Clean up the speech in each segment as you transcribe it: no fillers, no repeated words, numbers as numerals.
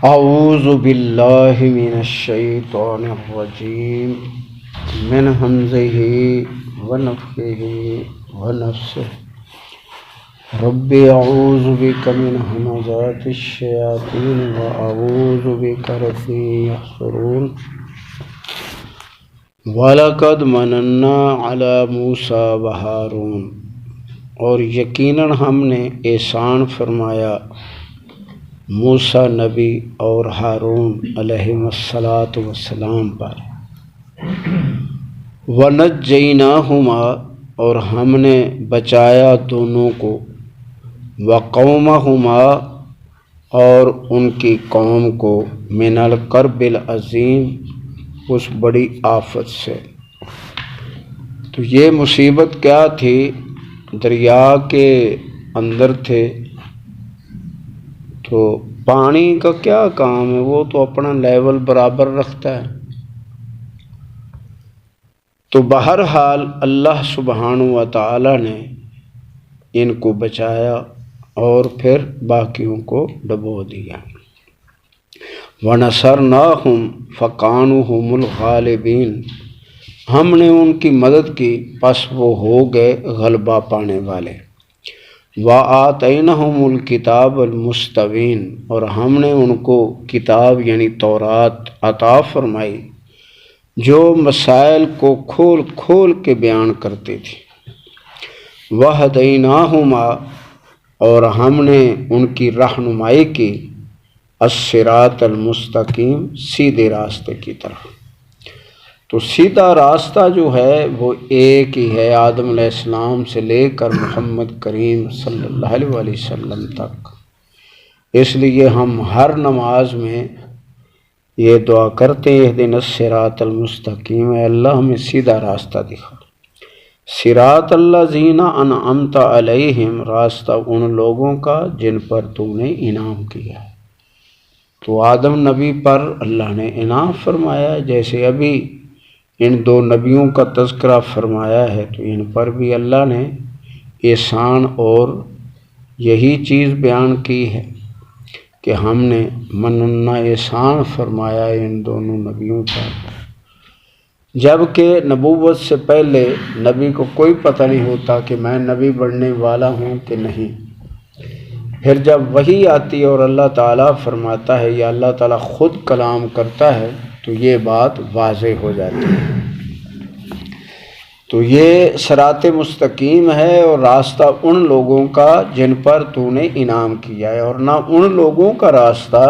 اعوذ باللہ من الشیطان الرجیم من ہمزہ ونفخہ ونفثہ رب اعوذ بک من ہمزات الشیاطین واعوذ بک رب یحضرون وَلَقَدْ مَنَنَّا عَلَى مُوسَىٰ وَهَارُونَ، اور یقیناً ہم نے احسان فرمایا موسیٰ نبی اور ہارون علیہم السلام پر۔ وَنَجَّيْنَاهُمَا، اور ہم نے بچایا دونوں کو، وَقَوْمَهُمَا، اور ان کی قوم کو، مِنَ الْكَرْبِ الْعَظِيمِ، اس بڑی آفت سے۔ تو یہ مصیبت کیا تھی؟ دریا کے اندر تھے، تو پانی کا کیا کام ہے، وہ تو اپنا لیول برابر رکھتا ہے۔ تو بہرحال اللہ سبحانہ و تعالی نے ان کو بچایا اور پھر باقیوں کو ڈبو دیا۔ وَنَصَرْنَاهُمْ فَكَانُوا هُمُ الْغَالِبِينَ، ہم نے ان کی مدد کی، پس وہ ہو گئے غلبہ پانے والے۔ وَآتَيْنَاهُمُ الْكِتَابَ الْمُسْتَبِينَ، اور ہم نے ان کو کتاب یعنی تورات عطا فرمائی جو مسائل کو کھول کھول کے بیان کرتی تھی۔ وَهَدَيْنَاهُمَا، اور ہم نے ان کی رہنمائی کی، الصراط المستقیم، سیدھے راستے کی طرف۔ تو سیدھا راستہ جو ہے وہ ایک ہی ہے، آدم علیہ السلام سے لے کر محمد کریم صلی اللہ علیہ وسلم تک۔ اس لیے ہم ہر نماز میں یہ دعا کرتے ہیں، اہدنا الصراط المستقیم، اے اللہ ہمیں سیدھا راستہ دکھا۔ صراط الذین انعمت علیہم، راستہ ان لوگوں کا جن پر تو نے انعام کیا ہے۔ تو آدم نبی پر اللہ نے انعام فرمایا، جیسے ابھی ان دو نبیوں کا تذکرہ فرمایا ہے، تو ان پر بھی اللہ نے احسان اور یہی چیز بیان کی ہے کہ ہم نے مننا احسان فرمایا ان دونوں نبیوں پر، جبکہ نبوت سے پہلے نبی کو کوئی پتہ نہیں ہوتا کہ میں نبی بننے والا ہوں کہ نہیں۔ پھر جب وحی آتی ہے اور اللہ تعالیٰ فرماتا ہے یا اللہ تعالیٰ خود کلام کرتا ہے تو یہ بات واضح ہو جاتی ہے۔ تو یہ صراط مستقیم ہے اور راستہ ان لوگوں کا جن پر تو نے انعام کیا ہے، اور نہ ان لوگوں کا راستہ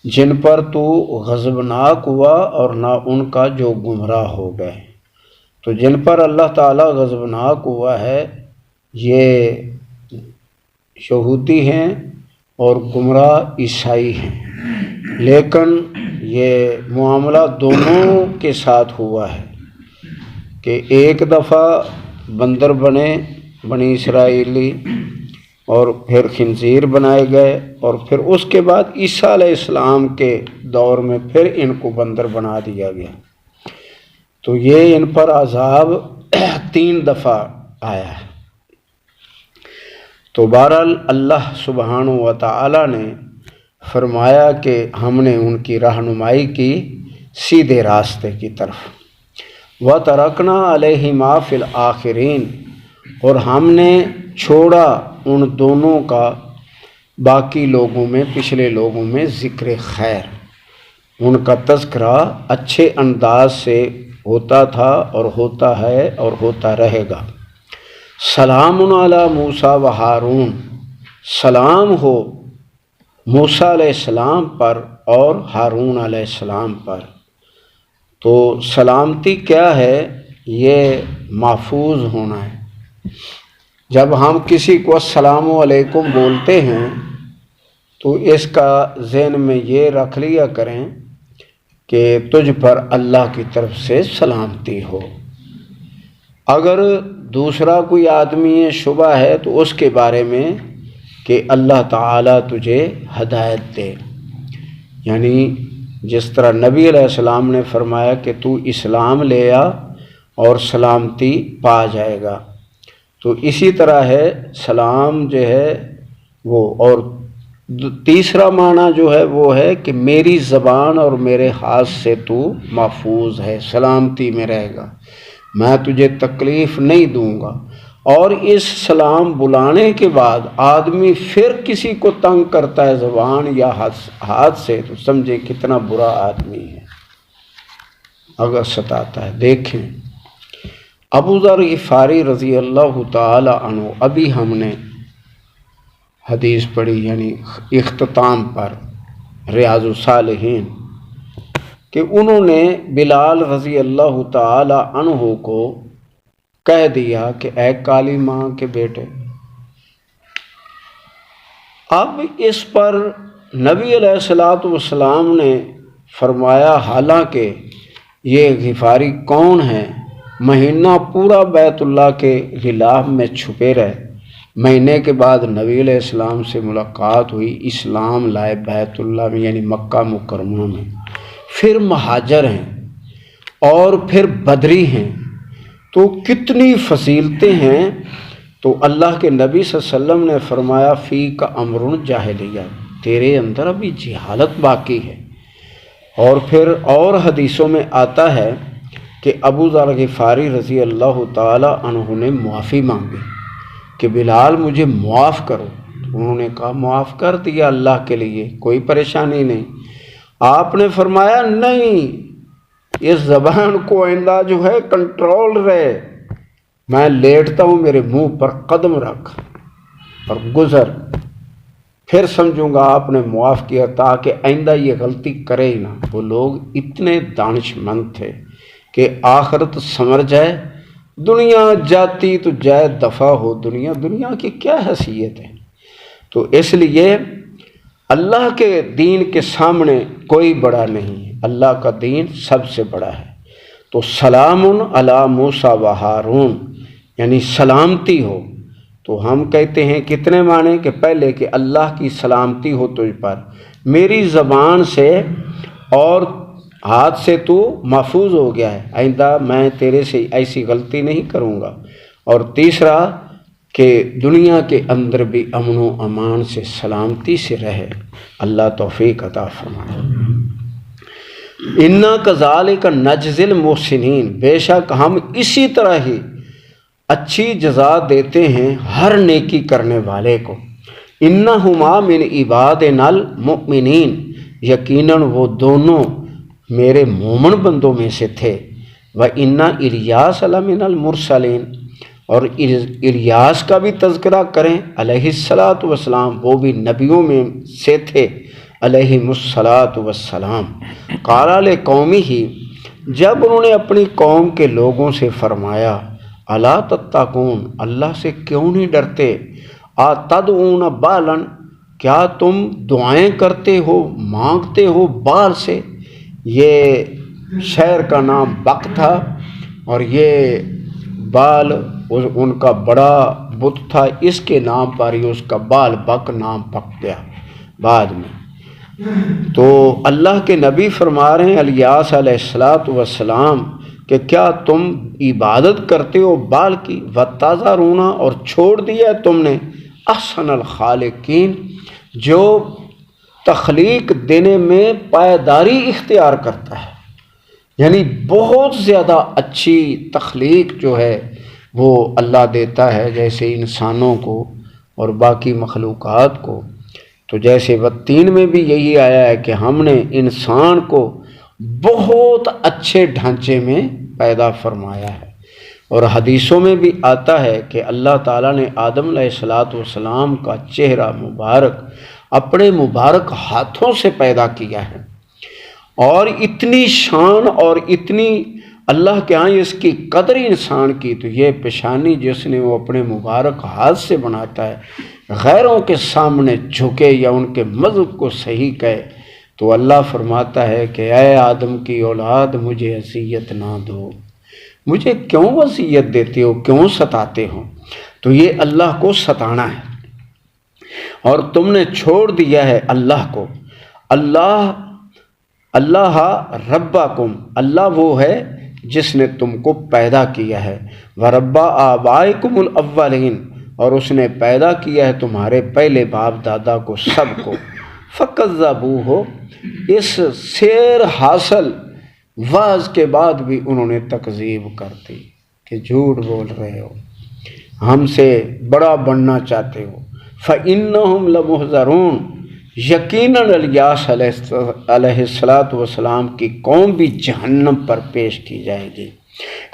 جن پر تو غضبناک ہوا، اور نہ ان کا جو گمراہ ہو گئے۔ تو جن پر اللہ تعالیٰ غضبناک ہوا ہے یہ یہودی ہیں اور گمراہ عیسائی ہیں، لیکن یہ معاملہ دونوں کے ساتھ ہوا ہے کہ ایک دفعہ بندر بنے بنی اسرائیلی، اور پھر خنزیر بنائے گئے، اور پھر اس کے بعد عیسیٰ علیہ السلام کے دور میں پھر ان کو بندر بنا دیا گیا۔ تو یہ ان پر عذاب 3 دفعہ آیا ہے۔ تو بہرحال اللہ سبحانہ و تعالی نے فرمایا کہ ہم نے ان کی رہنمائی کی سیدھے راستے کی طرف۔ وَتَرَكْنَا عَلَيْهِمَا فِي الْآخِرِينَ، اور ہم نے چھوڑا ان دونوں کا باقی لوگوں میں، پچھلے لوگوں میں ذکر خیر، ان کا تذکرہ اچھے انداز سے ہوتا تھا اور ہوتا ہے اور ہوتا رہے گا۔ سلام علی موسیٰ و ہارون، سلام ہو موسیٰ علیہ السلام پر اور ہارون علیہ السلام پر۔ تو سلامتی کیا ہے؟ یہ محفوظ ہونا ہے۔ جب ہم کسی کو السلام علیکم بولتے ہیں تو اس کا ذہن میں یہ رکھ لیا کریں کہ تجھ پر اللہ کی طرف سے سلامتی ہو۔ اگر دوسرا کوئی آدمی شبہ ہے تو اس کے بارے میں کہ اللہ تعالیٰ تجھے ہدایت دے، یعنی جس طرح نبی علیہ السلام نے فرمایا کہ تو اسلام لے آ اور سلامتی پا جائے گا، تو اسی طرح ہے سلام جو ہے وہ، اور تیسرا معنی جو ہے وہ ہے کہ میری زبان اور میرے ہاتھ سے تو محفوظ ہے، سلامتی میں رہے گا، میں تجھے تکلیف نہیں دوں گا۔ اور اس سلام بلانے کے بعد آدمی پھر کسی کو تنگ کرتا ہے زبان یا ہاتھ سے، تو سمجھے کتنا برا آدمی ہے اگر ستاتا ہے۔ دیکھیں ابو ذر غفاری رضی اللہ تعالی عنہ، ابھی ہم نے حدیث پڑھی یعنی اختتام پر ریاض الصالحین، کہ انہوں نے بلال رضی اللہ تعالی عنہ کو کہہ دیا کہ اے کالی ماں کے بیٹے۔ اب اس پر نبی علیہ الصلوۃ والسلام نے فرمایا، حالانکہ یہ غفاری کون ہے، مہینہ پورا بیت اللہ کے غلاف میں چھپے رہے، مہینے کے بعد نبی علیہ السلام سے ملاقات ہوئی، اسلام لائے بیت اللہ میں یعنی مکہ مکرمہ میں، پھر مہاجر ہیں اور پھر بدری ہیں، تو کتنی فضیلتیں ہیں۔ تو اللہ کے نبی صلی اللہ علیہ وسلم نے فرمایا فی کا امر جاہلیہ، تیرے اندر ابھی جہالت باقی ہے۔ اور پھر اور حدیثوں میں آتا ہے کہ ابو ذر غفاری رضی اللہ تعالی عنہ نے معافی مانگی کہ بلال مجھے معاف کرو، تو انہوں نے کہا معاف کر دیا اللہ کے لیے، کوئی پریشانی نہیں۔ آپ نے فرمایا نہیں، اس زبان کو آئندہ جو ہے کنٹرول رہے، میں لیٹتا ہوں میرے منہ پر قدم رکھ اور گزر، پھر سمجھوں گا آپ نے معاف کیا، تاکہ آئندہ یہ غلطی کرے ہی نہ۔ وہ لوگ اتنے دانش مند تھے کہ آخرت سمر جائے، دنیا جاتی تو جائے دفع ہو، دنیا کی کیا حیثیت ہے۔ تو اس لیے اللہ کے دین کے سامنے کوئی بڑا نہیں ہے، اللہ کا دین سب سے بڑا ہے۔ تو سلام علی موسیٰ و ہارون یعنی سلامتی ہو، تو ہم کہتے ہیں کتنے معنی، کہ پہلے کہ اللہ کی سلامتی ہو تجھ پر، میری زبان سے اور ہاتھ سے تو محفوظ ہو گیا ہے، آئندہ میں تیرے سے ایسی غلطی نہیں کروں گا۔ اور تیسرا کہ دنیا کے اندر بھی امن و امان سے سلامتی سے رہے، اللہ توفیق عطا فرمائے۔ انا کذالک نجزی المحسنین، بے شک ہم اسی طرح ہی اچھی جزا دیتے ہیں ہر نیکی کرنے والے کو۔ انہما من عبادنا المؤمنین، یقیناً وہ دونوں میرے مومن بندوں میں سے تھے۔ وَإِنَّ إِلْيَاسَ لَمِنَ الْمُرْسَلِينَ، اور الیاس کا بھی تذکرہ کریں علیہ الصلاۃ والسلام، وہ بھی نبیوں میں سے تھے علیہم الصلاۃ والسلام۔ قال لقومہ، جب انہوں نے اپنی قوم کے لوگوں سے فرمایا، الا تتقون، اللہ سے کیوں نہیں ڈرتے، اتدعون بالا، کیا تم دعائیں کرتے ہو، مانگتے ہو بال سے۔ یہ شہر کا نام بک تھا، اور یہ بال ان کا بڑا بت تھا، اس کے نام پر ہی اس کا بال بک نام پک گیا بعد میں۔ تو اللہ کے نبی فرما رہے ہیں الیاس علیہ الصلاۃ والسلام کہ کیا تم عبادت کرتے ہو بال کی، وتذرون، اور چھوڑ دیا تم نے احسن الخالقین، جو تخلیق دینے میں پائیداری اختیار کرتا ہے، یعنی بہت زیادہ اچھی تخلیق جو ہے وہ اللہ دیتا ہے، جیسے انسانوں کو اور باقی مخلوقات کو۔ تو جیسے والتین میں بھی یہی آیا ہے کہ ہم نے انسان کو بہت اچھے ڈھانچے میں پیدا فرمایا ہے، اور حدیثوں میں بھی آتا ہے کہ اللہ تعالیٰ نے آدم علیہ الصلاۃ والسلام کا چہرہ مبارک اپنے مبارک ہاتھوں سے پیدا کیا ہے، اور اتنی شان اور اتنی اللہ کے ہاں اس کی قدر انسان کی، تو یہ پیشانی جس نے وہ اپنے مبارک ہاتھ سے بناتا ہے، غیروں کے سامنے جھکے یا ان کے مذہب کو صحیح کہے، تو اللہ فرماتا ہے کہ اے آدم کی اولاد، مجھے اذیت نہ دو، مجھے کیوں اذیت دیتے ہو، کیوں ستاتے ہو۔ تو یہ اللہ کو ستانا ہے، اور تم نے چھوڑ دیا ہے اللہ کو۔ اللہ ربکم، اللہ وہ ہے جس نے تم کو پیدا کیا ہے، ورب آبائکم الاولین، اور اس نے پیدا کیا ہے تمہارے پہلے باپ دادا کو سب کو، فکذبوہ، اس سیر حاصل واز کے بعد بھی انہوں نے تکذیب کر دی کہ جھوٹ بول رہے ہو، ہم سے بڑا بننا چاہتے ہو، فإنہم لمحضرون، یقیناً الیاس علیہ السلام کی قوم بھی جہنم پر پیش کی جائے گی،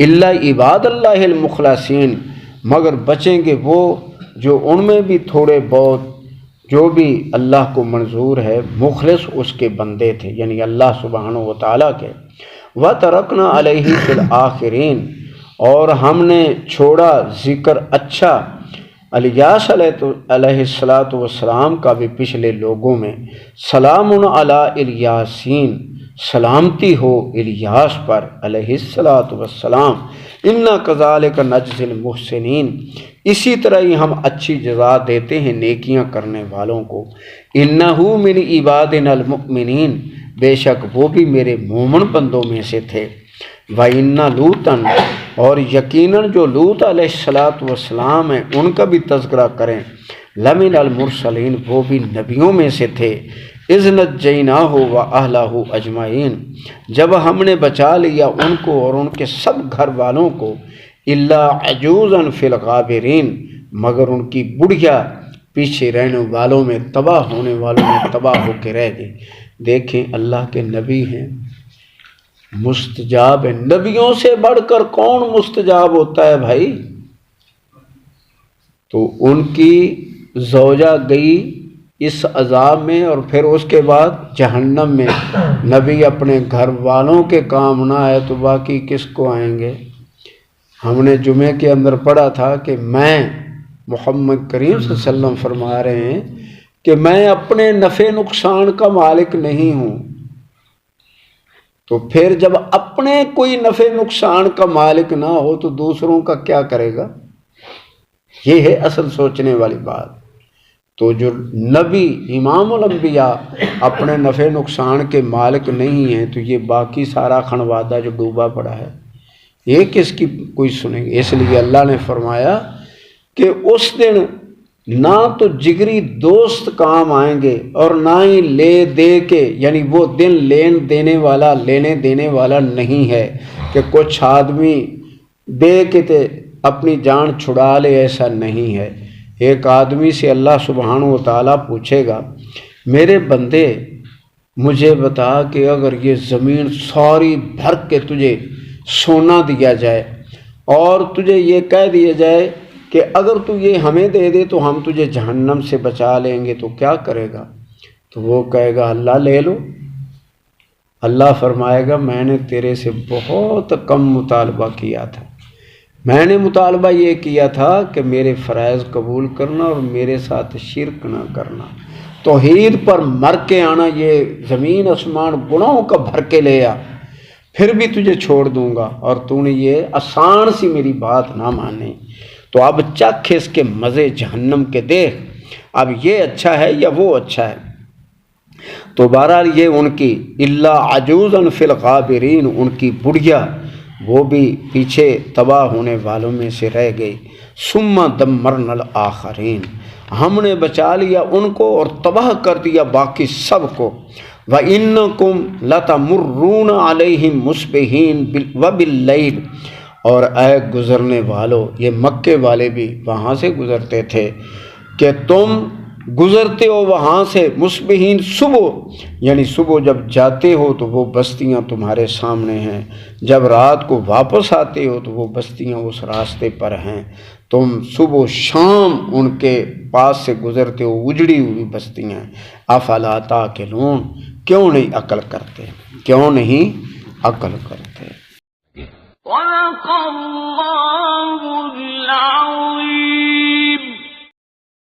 الا عباد اللہ المخلصین، مگر بچیں گے وہ جو ان میں بھی تھوڑے بہت جو بھی اللہ کو منظور ہے، مخلص اس کے بندے تھے، یعنی اللہ سبحانہ و تعالیٰ کے۔ وَتَرَكْنَا عَلَيْهِ فِي الْآخِرِينَ، اور ہم نے چھوڑا ذکر اچھا الیاس علیہ السلام کا بھی پچھلے لوگوں میں، سلام علی الیاسین، سلامتی ہو الیاس پر علیہ السلام، انا کذالک نجزی المحسنین، اسی طرح ہی ہم اچھی جزا دیتے ہیں نیکیاں کرنے والوں کو، انہ من عبادنا المؤمنین، بے شک وہ بھی میرے مومن بندوں میں سے تھے، وَإِنَّ لُوطًا، اور یقیناً جو لوط علیہ السلام ہیں ان کا بھی تذکرہ کریں، لَمِنَ الْمُرْسَلِينَ، وہ بھی نبیوں میں سے تھے، اِذْ نَجَّيْنَاهُ وَأَهْلَهُ أَجْمَعِينَ، جب ہم نے بچا لیا ان کو اور ان کے سب گھر والوں کو، إِلَّا عَجُوزًا فِي الْغَابِرِينَ، مگر ان کی بڑھیا پیچھے رہنے والوں میں، تباہ ہونے والوں میں تباہ ہو کے رہ گئی۔ دیکھیں اللہ کے نبی ہیں، مستجاب ہے، نبیوں سے بڑھ کر کون مستجاب ہوتا ہے بھائی؟ تو ان کی زوجہ گئی اس عذاب میں، اور پھر اس کے بعد جہنم میں، نبی اپنے گھر والوں کے کام نہ آئے تو باقی کس کو آئیں گے؟ ہم نے جمعے کے اندر پڑھا تھا کہ میں محمد کریم صلی اللہ علیہ وسلم فرما رہے ہیں کہ میں اپنے نفع نقصان کا مالک نہیں ہوں، تو پھر جب اپنے کوئی نفع نقصان کا مالک نہ ہو تو دوسروں کا کیا کرے گا؟ یہ ہے اصل سوچنے والی بات۔ تو جو نبی امام الانبیاء اپنے نفع نقصان کے مالک نہیں ہیں، تو یہ باقی سارا خنوادہ جو ڈوبا پڑا ہے یہ کس کی کوئی سنیں گے؟ اس لیے اللہ نے فرمایا کہ اس دن نہ تو جگری دوست کام آئیں گے اور نہ ہی لے دے کے، یعنی وہ دن لینے دینے والا نہیں ہے کہ کچھ آدمی دے کے تے اپنی جان چھڑا لے، ایسا نہیں ہے۔ ایک آدمی سے اللہ سبحانہ و تعالیٰ پوچھے گا، میرے بندے مجھے بتا کہ اگر یہ زمین ساری بھر کے تجھے سونا دیا جائے اور تجھے یہ کہہ دیا جائے کہ اگر تو یہ ہمیں دے دے تو ہم تجھے جہنم سے بچا لیں گے، تو کیا کرے گا؟ تو وہ کہے گا اللہ لے لو۔ اللہ فرمائے گا میں نے تیرے سے بہت کم مطالبہ کیا تھا، میں نے مطالبہ یہ کیا تھا کہ میرے فرائض قبول کرنا اور میرے ساتھ شرک نہ کرنا، توحید پر مر کے آنا، یہ زمین آسمان گناہوں کا بھر کے لے آ، پھر بھی تجھے چھوڑ دوں گا، اور تو نے یہ آسان سی میری بات نہ مانی، تو اب چکھ اس کے مزے جہنم کے، دیکھ اب یہ اچھا ہے یا وہ اچھا ہے۔ تو بہرحال یہ ان کی الا عجوزا فی الغابرین، ان کی بڑھیا وہ بھی پیچھے تباہ ہونے والوں میں سے رہ گئی۔ ثم دمرنا الآخرین، ہم نے بچا لیا ان کو اور تباہ کر دیا باقی سب کو۔ وَإِنَّكُمْ لَتَمُرُّونَ عَلَيْهِمْ مُصْبِحِينَ وَبِاللَّيْلِ، اور اے گزرنے والو، یہ مکے والے بھی وہاں سے گزرتے تھے کہ تم گزرتے ہو وہاں سے مصبحین، صبح، یعنی صبح جب جاتے ہو تو وہ بستیاں تمہارے سامنے ہیں، جب رات کو واپس آتے ہو تو وہ بستیاں اس راستے پر ہیں، تم صبح شام ان کے پاس سے گزرتے ہو، اجڑی ہوئی بستیاں۔ افلا تعقلون، کیوں نہیں عقل کرتے، کیوں نہیں عقل کرتے؟